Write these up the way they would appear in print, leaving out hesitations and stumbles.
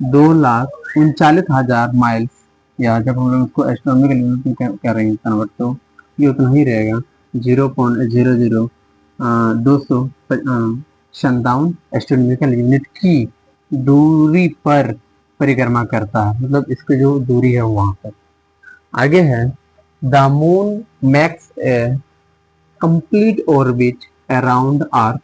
2,39,000 miles, या जब हम लोग उसको एस्ट्रोनॉमिकल यूनिट में कर रहे हैं कन्वर्ट, तो ये उतना ही रहेगा, 0.00 257 एस्ट्रोनॉमिकल यूनिट की दूरी पर परिक्रमा करता है, मतलब इसकी जो दूरी है वहां पर। आगे है, the moon max A complete orbit around earth,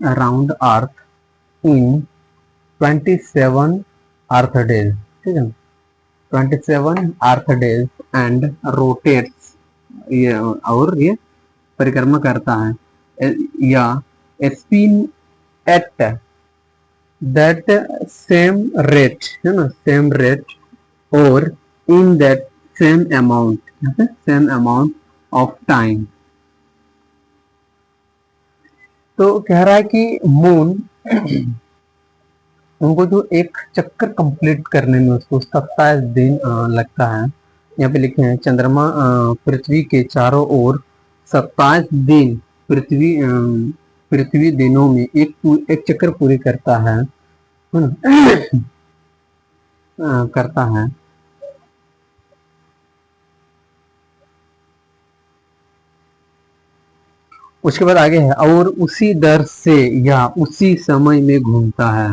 around earth in 27 earth days, ठीक है, 27 अर्थ डेज एंड रोटेट्स, ये और ये परिक्रमा करता है, या spin at that same rate, है ना, सेम रेट, और in that same amount, same amount of time. तो कह रहा है कि मून उनको जो एक चक्कर कंप्लीट करने में उसको 27 दिन लगता है। यहाँ पे लिखे हैं, चंद्रमा पृथ्वी के चारों ओर 27 दिन पृथ्वी दिनों में एक चक्कर पूरी करता है ना? करता है। उसके बाद आगे है, और उसी दर से या उसी समय में घूमता है,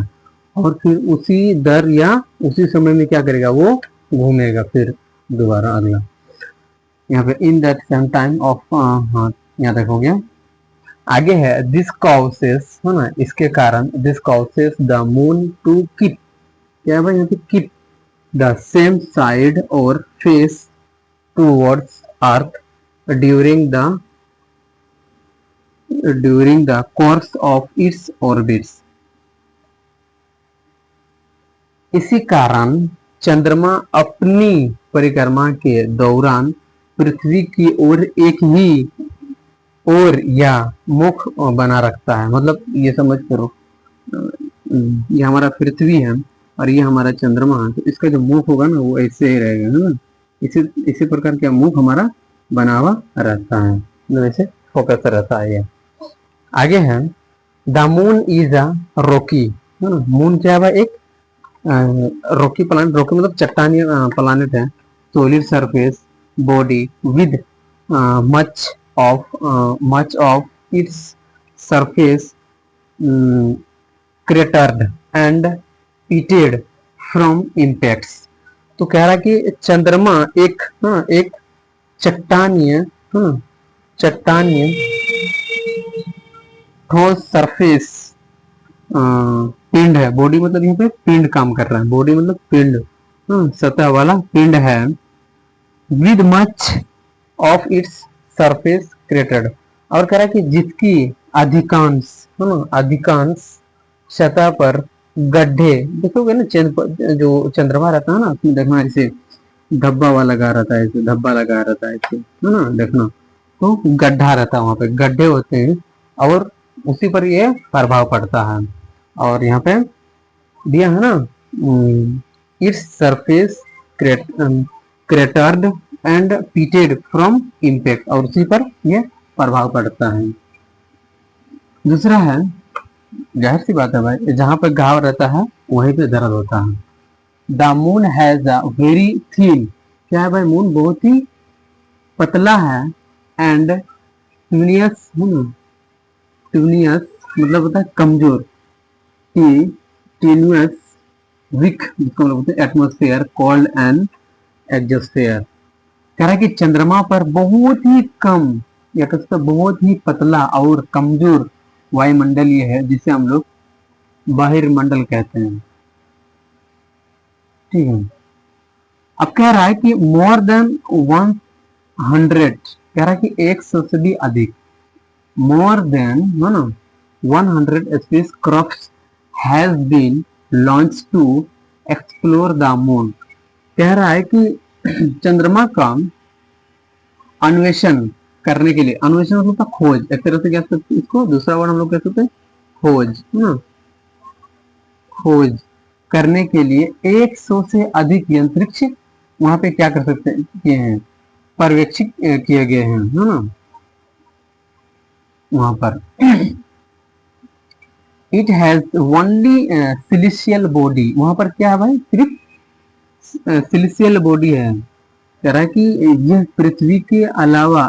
और फिर उसी दर या उसी समय में क्या करेगा, वो घूमेगा फिर दोबारा अगला। यहाँ पे in that same time of, हाँ यहाँ तक हो गया। आगे है, दिस कॉसेस, है ना, इसके कारण, this causes the moon to keep, क्या है भाई यहाँ पे, कीप द सेम साइड और face towards earth during the course of its orbits. इसी कारण चंद्रमा अपनी परिक्रमा के दौरान पृथ्वी की ओर एक ही ओर या मुख बना रखता है। मतलब ये समझ करो, ये हमारा पृथ्वी है और ये हमारा चंद्रमा है, तो इसका जो मुख होगा ना वो ऐसे ही रहेगा, है ना, इसी प्रकार का मुख हमारा बना हुआ रहता है, मतलब ऐसे फोकस रहता है ये। आगे है, the moon is a Rocky, है ना, मून क्या है, एक रॉकी प्लानिट, रॉकी मतलब चट्टानी प्लानिट है, solid surface body with much of its surface cratered and pitted from impacts। तो कह रहा कि चंद्रमा एक चट्टानीय ठोस सरफेस पिंड है, बॉडी मतलब यहाँ पे पिंड काम कर रहा है, बॉडी मतलब पिंड, सतह वाला पिंड है, with much of its surface cratered, और कह रहा है कि जिसकी अधिकांश सतह पर गड्ढे, देखोगे ना जो चंद्रमा रहता है ना, उसमें देखना ऐसे धब्बा वाला लगा रहता है, ऐसे धब्बा लगा रहता है ऐसे, है ना, देखना, तो गड्ढा रहता है, वहां पे गड्ढे होते हैं और उसी पर ये प्रभाव पड़ता है। और यहाँ पे दिया है ना, its surface cratered and pitted from impact, और उसी पर यह प्रभाव पड़ता है। दूसरा है, जाहिर सी बात है भाई, जहां पर घाव रहता है वहीं पे दर्द होता है। The moon has a very thin, क्या है भाई, मून बहुत ही पतला है, एंड ट्यूनियस, ट्यूनियस मतलब होता है कमजोर, टीन्यूस विक, जिसको हम लोग बोलते हैं एटमोस्फेयर कॉल्ड एन एक्सोस्फेयर। कह रहा है कि चंद्रमा पर बहुत ही कम या तो बहुत ही पतला और कमजोर वायुमंडल ये है, जिसे हम लोग बहिर्मंडल कहते हैं, ठीक है। अब कह रहा है कि मोर देन 100, कह रहा है कि 100 से भी अधिक, more than 100 spacecraft has been launch to explore the moon. कह रहा है कि चंद्रमा का अन्वेषण करने के लिए, अन्वेषण मतलब खोज, एक तरह से कह सकते इसको, दूसरा वर्ड हम लोग कह सकते हैं खोज, खोज करने के लिए 100 से अधिक अंतरिक्ष वहां पे क्या कर सकते हैं, किए हैं, पर्यवेक्षित किए गए हैं, है ना, वहां पर। इट हैज ओनली सिलिशियल बॉडी, वहां पर क्या है भाई, सिर्फ सिलिशियल बॉडी है। कह रहा है कि यह पृथ्वी के अलावा,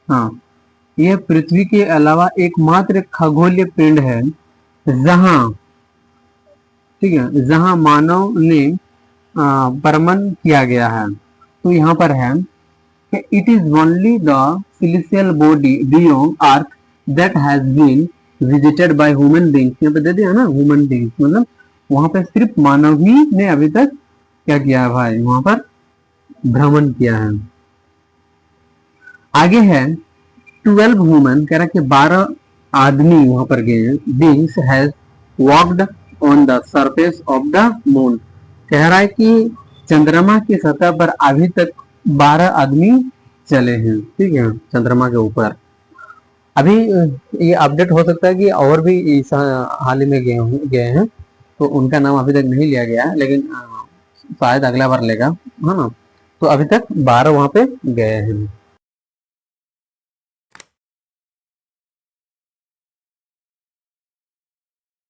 हाँ, यह पृथ्वी के अलावा एकमात्र खगोलीय पिंड है जहां, ठीक है, जहां मानव ने परमन किया गया है। तो यहाँ पर है कि it is only the celestial body beyond earth that has been visited by human beings. यहाँ पे दे दिया ना, ह्यूमन बींग्स, मतलब वहां पर सिर्फ मानव ही ने अभी तक क्या किया है भाई, वहां पर भ्रमण किया है। आगे है 12 ह्यूमन, कह रहा है कि 12 आदमी वहां पर गए हैं। Beings has walked on the surface of the moon, कह रहा है कि चंद्रमा की सतह पर अभी तक 12 आदमी चले हैं, ठीक है, चंद्रमा के ऊपर। अभी ये अपडेट हो सकता है कि और भी इस हाल ही में गए हैं, तो उनका नाम अभी तक नहीं लिया गया है, लेकिन शायद अगला बार लेगा, है ना। तो अभी तक 12 वहां पे गए हैं।